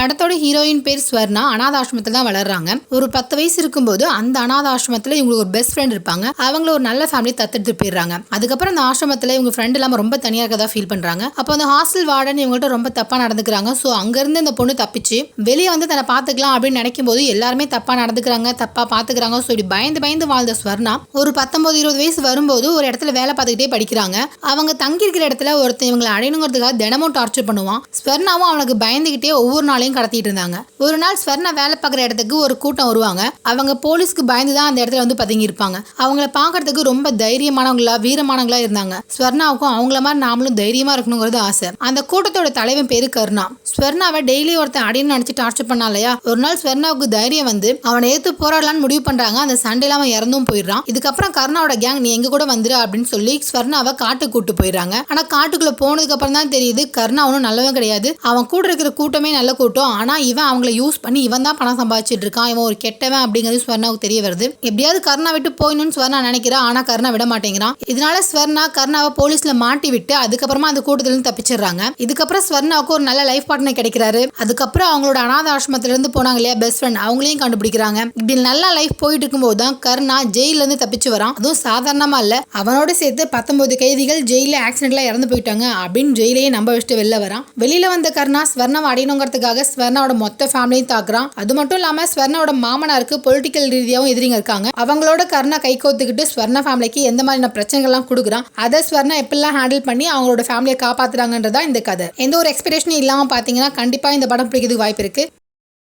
படத்தோட ஹீரோயின் பேர் ஸ்வர்ணா. அனாத ஆசிரமத்துல தான் வளர்றாங்க. ஒரு 10 வயசு இருக்கும்போது அந்த அனாத ஆசிரமத்துல இவங்களுக்கு ஒரு பெஸ்ட் ஃப்ரெண்ட் இருப்பாங்க. அவங்கள ஒரு நல்ல ஃபேமிலி தத்தெடுத்து போயிடுறாங்க. அதுக்கப்புறம் அந்த ஆசிரமத்துல இவங்க ஃப்ரெண்ட் இல்லாம ரொம்ப தனியா இருக்கதா ஃபீல் பண்றாங்க. அப்போ அந்த ஹாஸ்டல் வார்டன் இவங்கள்ட்ட ரொம்ப தப்பா நடந்துக்கிறாங்க. ஸோ அங்கிருந்து இந்த பொண்ணு தப்பிச்சு வெளியே வந்து தன்னை பாத்துக்கலாம் அப்படின்னு நினைக்கும் போது எல்லாருமே தப்பா நடந்துக்கிறாங்க, தப்பா பாத்துக்கிறாங்க. ஸோ இப்படி பயந்து பயந்து வாழ்ந்த ஸ்வர்ணா ஒரு 19-20 வயசு வரும்போது ஒரு இடத்துல வேலை பார்த்துக்கிட்டே படிக்கிறாங்க. அவங்க தங்கி இருக்கிற இடத்துல ஒருத்தன் இவங்களை அடையணுங்கிறதுக்காக தினமும் டார்ச்சர் பண்ணுவான். ஸ்வர்ணாவும் அவனுக்கு பயந்துகிட்டே ஒவ்வொரு நாளையும் கடத்திட்டு இருந்தாங்க. ஒரு நாள் ஸ்வர்ணா வேலை பார்க்குற இடத்துக்கு ஒரு கூட்டம் வருவாங்க. அவங்க போலீஸ்க்கு பயந்து தான் அந்த இடத்துல வந்து பதுங்கி இருப்பாங்க. அவங்கள பார்க்கறதுக்கு ரொம்ப தைரியமானவங்களா வீரமானவங்களா இருந்தாங்க. ஸ்வர்ணாவுக்கும் அவங்கள மாதிரி நாமளும் தைரியமா இருக்கணுங்கிறது ஆசை. அந்த கூட்டத்தோட தலைவன் பேரு கருணா. ஸ்வர்ணாவை டெய்லி ஒருத்தன் அடின்னு நினைச்சு டார்ச்சர் பண்ணா இல்லையா, ஒரு நாள் ஸ்வர்ணாவுக்கு தைரியம் வந்து அவனை ஏத்து போராடலான்னு முடிவு பண்றாங்க. அந்த சண்டையில அவன் இறந்தும் போயிடுறான். இதுக்கப்புறம் கருணாவோட கேங் நீ எங்க கூட வந்துரு அப்படின்னு சொல்லி ஸ்வர்ணாவை காட்டுக்கு கூட்டு போயிடுறாங்க. ஆனா காட்டுக்குள்ள போனதுக்கு அப்புறம் தான் தெரியுது கருணா ஒன்னும் நல்லவன் கிடையாது. அவன் கூட இருக்கிற கூட்டமே நல்ல கூட்டம். ஆனா இவன் அவங்கள யூஸ் பண்ணி இவன் தான் பணம் சம்பாதிச்சிட்டு இருக்கான். இவன் ஒரு கெட்டவன் அப்படிங்கிறது ஸ்வர்ணாவுக்கு தெரிய வருது. எப்படியாவது கருணா விட்டு போயிடணும்னு ஸ்வர்ணா நினைக்கிறா. ஆனா கருணா விட மாட்டேங்கிறான். இதனால ஸ்வர்ணா கருணாவை போலீஸ்ல மாட்டி விட்டு அதுக்கப்புறமா அந்த கூட்டத்துல இருந்து தப்பிச்சிடுறாங்க. இதுக்கப்புறம் ஸ்வர்ணாவுக்கு ஒரு நல்ல லைஃப் பார்ட்னர் கிடைக்கிறாரு. அதுக்கப்புறம் அவங்களோட அனாத ஆசிரமத்துல இருந்து போனாங்க இல்லையா பெஸ்ட் ஃப்ரெண்ட், அவங்களையும் கண்டுபிடிக்கிறாங்க. இப்படி நல்ல லைஃப் போயிட்டு இருக்கும்போது தான் கருணா ஜெயில இருந்து தப்பிச்சு வரான். அதுவும் சாதாரணமா இல்ல, அவனோட சேர்த்து 19 கைதிகள் ஜெயில ஆக்சிடென்ட்ல இறந்து போயிட்டாங்க அப்படின்னு ஜெயிலையே நம்ப வச்சுட்டு வெளில வரான். வெளியில வந்த கருணா ஸ்வர்ணாவை அடையணுங்கிறதுக்காக ஸ்வர்ணாவோட மொத்த ஃபேமிலியும் தாக்குறான். அது மட்டும் இல்லாம ஸ்வர்ணாவோட மாமனாருக்கு பொலிட்டிக்கல் ரீதியாகவும் எதிரிங்க இருக்காங்க. அவங்களோட கருணா கை கோத்துக்கிட்டு ஸ்வர்ணா ஃபேமிலிக்கு எந்த மாதிரியான பிரச்சனைகள்லாம் கொடுக்குறான், அதை ஸ்வர்ணா எப்படிலாம் ஹேண்டில் பண்ணி அவங்களோட ஃபேமிலியை காப்பாத்துறாங்கன்றதா இந்த கதை. எந்த ஒரு எக்ஸ்பெக்டேஷனும் இல்லாம பாத்தீங்கன்னா கண்டிப்பா இந்த படம் பிடிக்கிறதுக்கு வாய்ப்பு இருக்கு.